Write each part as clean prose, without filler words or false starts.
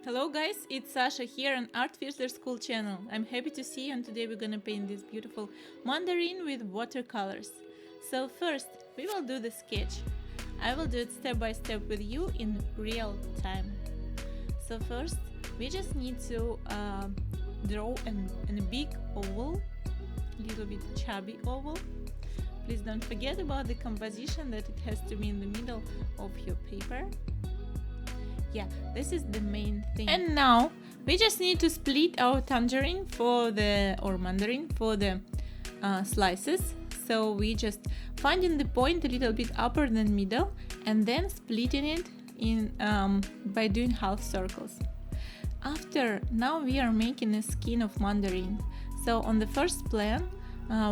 Hello guys, it's Sasha here on Art Fishler School channel. I'm happy to see you, and today we're gonna paint this beautiful mandarin with watercolors. So first, we will do the sketch. I will do it step by step with you in real time. So first, we just need to draw a big oval, little bit chubby oval. Please don't forget about the composition, that it has to be in the middle of your paper. Yeah, this is the main thing. And now we just need to split our tangerine mandarin for the slices. So we just finding the point a little bit upper than middle, and then splitting it in by doing half circles. Now we are making a skin of mandarin. So on the first plan,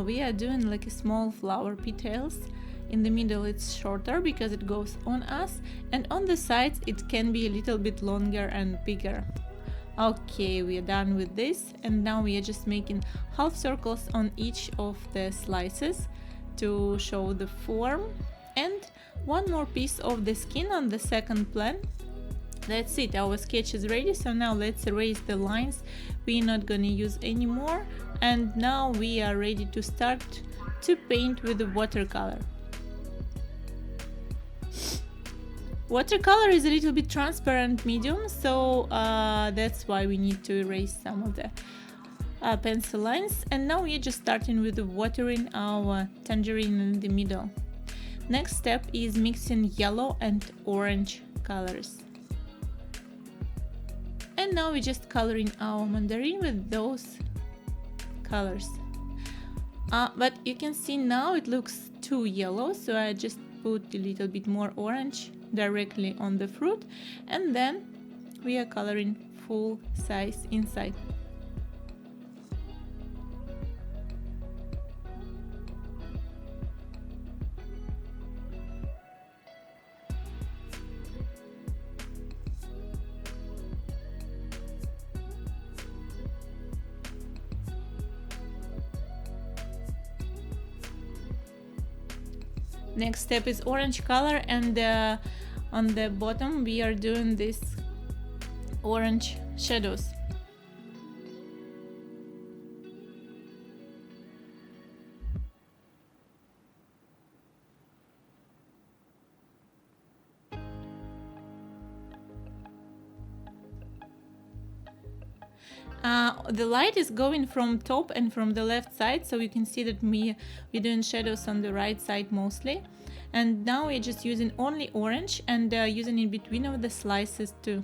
we are doing like a small flower petals. In the middle it's shorter because it goes on us, and on the sides it can be a little bit longer and bigger. Okay, we are done with this, and now we are just making half circles on each of the slices to show the form, and one more piece of the skin on the second plan. That's it, our sketch is ready. So now let's erase the lines we're not gonna use anymore, and now we are ready to start to paint with the watercolor. Watercolor is a little bit transparent medium, so that's why we need to erase some of the pencil lines. And now we're just starting with watering our tangerine in the middle. Next step is mixing yellow and orange colors. And now we're just coloring our mandarin with those colors. But you can see now it looks too yellow, so I just put a little bit more orange directly on the fruit, and then we are coloring full size inside. Next step is orange color, and on the bottom we are doing this orange shadows. The light is going from top and from the left side, so you can see that we're doing shadows on the right side mostly. And now we're just using only orange, and using in between of the slices too.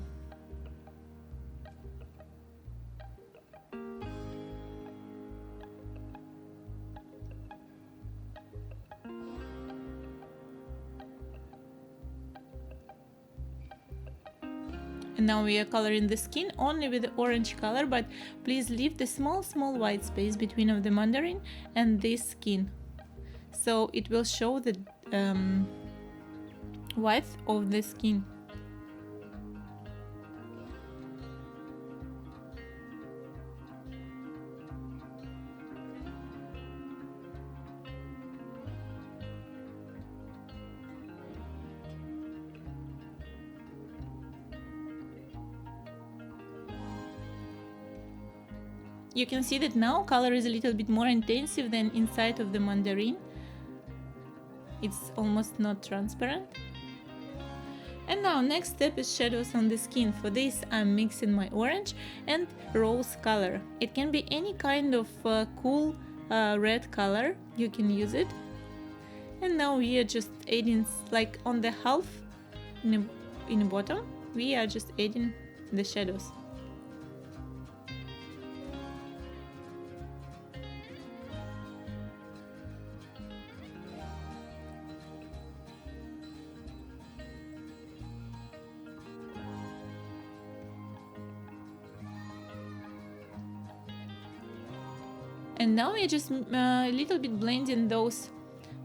And now we are coloring the skin only with the orange color, but please leave the small white space between of the mandarin and this skin, so it will show the width of the skin. You can see that now color is a little bit more intensive than inside of the mandarin. It's almost not transparent. And now next step is shadows on the skin. For this I'm mixing my orange and rose color. It can be any kind of cool red color, you can use it. And now we are just adding, like on the half in the bottom, we are just adding the shadows. And now we're just a little bit blending those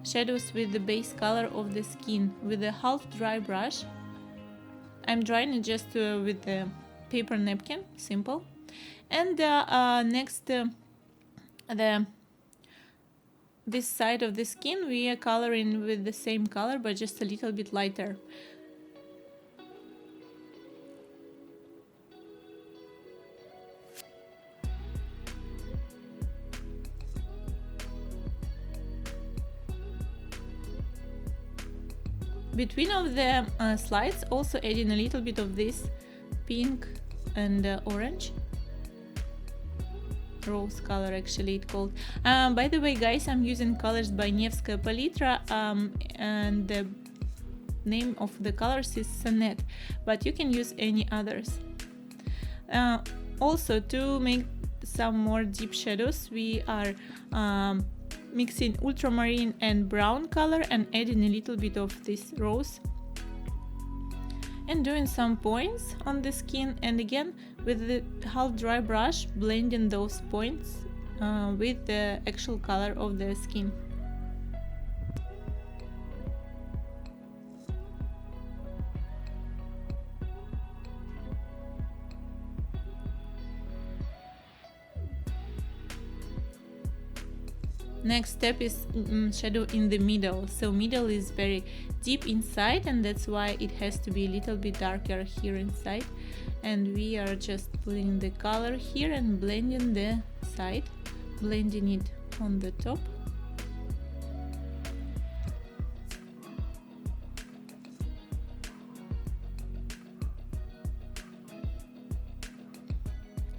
shadows with the base color of the skin with a half dry brush. I'm drying it just with the paper napkin, simple. And next, this side of the skin we are coloring with the same color, but just a little bit lighter. between of the slides also adding a little bit of this pink and orange rose color, actually it called. By the way guys, I'm using colors by Nevskaya Palitra, and the name of the colors is Sonnet, but you can use any others. Also, to make some more deep shadows, we are mixing ultramarine and brown color and adding a little bit of this rose and doing some points on the skin, and again with the half dry brush blending those points with the actual color of the skin. Next step is shadow in the middle. So middle is very deep inside, and that's why it has to be a little bit darker here inside. And we are just putting the color here and blending the side, blending it on the top.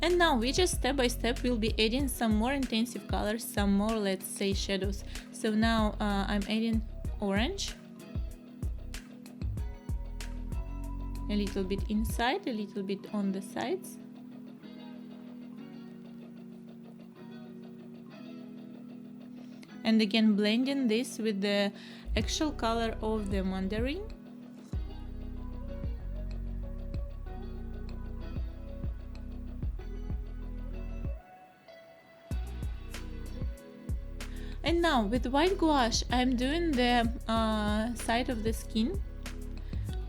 And now we just step by step will be adding some more intensive colors, some more, let's say, shadows. So now I'm adding orange, a little bit inside, a little bit on the sides. And again blending this with the actual color of the mandarin. And now with white gouache I'm doing the side of the skin.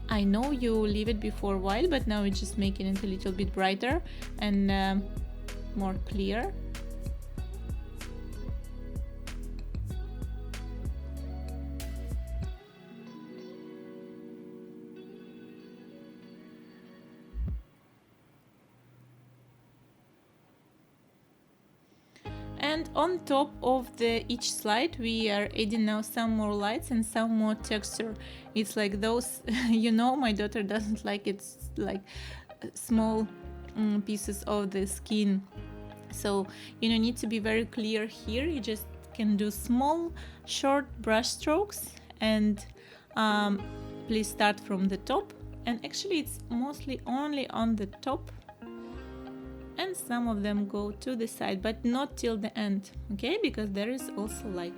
I know you leave it before a while, but now it's just making it a little bit brighter and more clear. And on top of each slide we are adding now some more lights and some more texture. It's like those, you know, my daughter doesn't like it, like small pieces of the skin. So you don't need to be very clear here. You just can do small short brush strokes, and please start from the top. And actually it's mostly only on the top, and some of them go to the side, but not till the end, okay, because there is also light.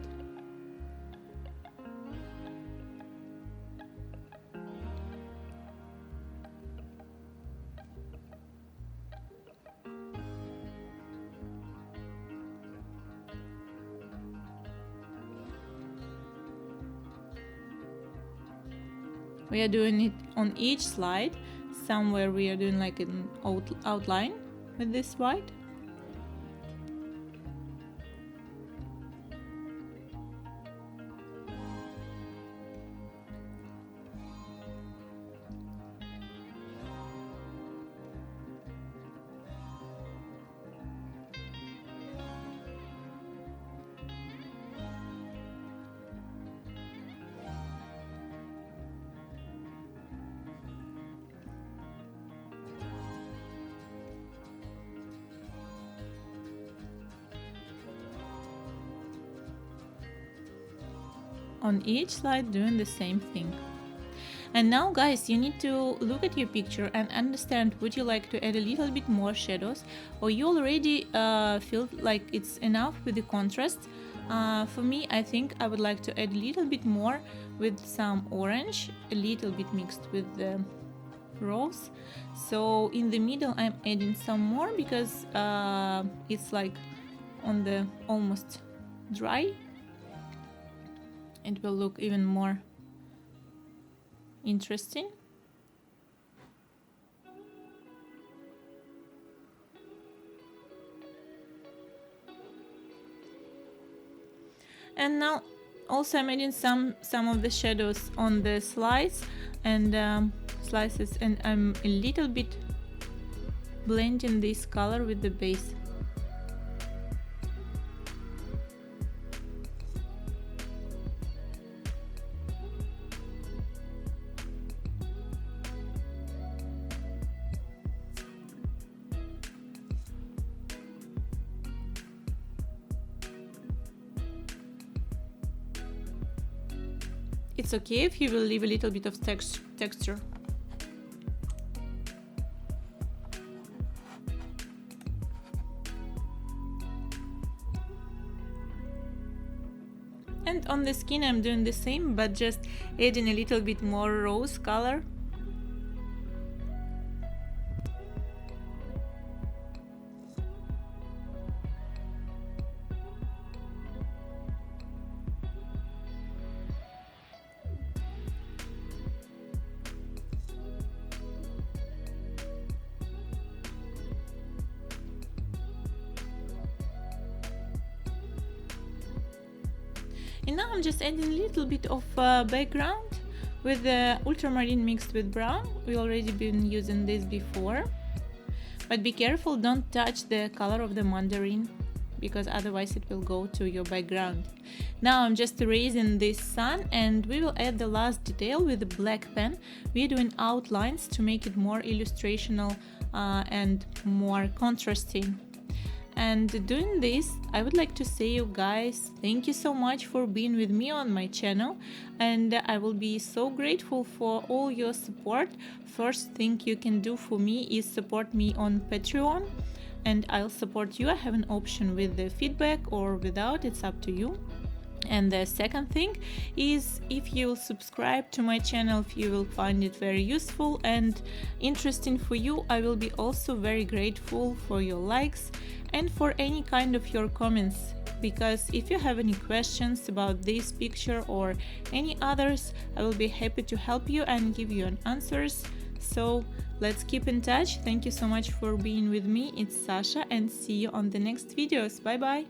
We are doing it on each slide. Somewhere we are doing like an outline with this white. On each slide doing the same thing. And now guys, you need to look at your picture and understand, would you like to add a little bit more shadows, or you already feel like it's enough with the contrast. For me, I think I would like to add a little bit more with some orange, a little bit mixed with the rose. So in the middle I'm adding some more because it's like on the almost dry. It will look even more interesting. And now also I'm adding some of the shadows on the slices, and I'm a little bit blending this color with the base. it's okay if you will leave a little bit of texture. And on the skin I'm doing the same, but just adding a little bit more rose color. And now I'm just adding a little bit of background with the ultramarine mixed with brown. We already been using this before, but be careful, don't touch the color of the mandarin, because otherwise it will go to your background. Now I'm just erasing this sun, and we will add the last detail with the black pen. We're doing outlines to make it more illustrational and more contrasting. And doing this, I would like to say you guys, thank you so much for being with me on my channel, and I will be so grateful for all your support. First thing you can do for me is support me on Patreon, and I'll support you. I have an option with the feedback or without, it's up to you. And the second thing is, if you will subscribe to my channel, if you will find it very useful and interesting for you, I will be also very grateful for your likes and for any kind of your comments, because if you have any questions about this picture or any others, I will be happy to help you and give you an answers. So let's keep in touch. Thank you so much for being with me. It's Sasha, and see you on the next videos. Bye bye.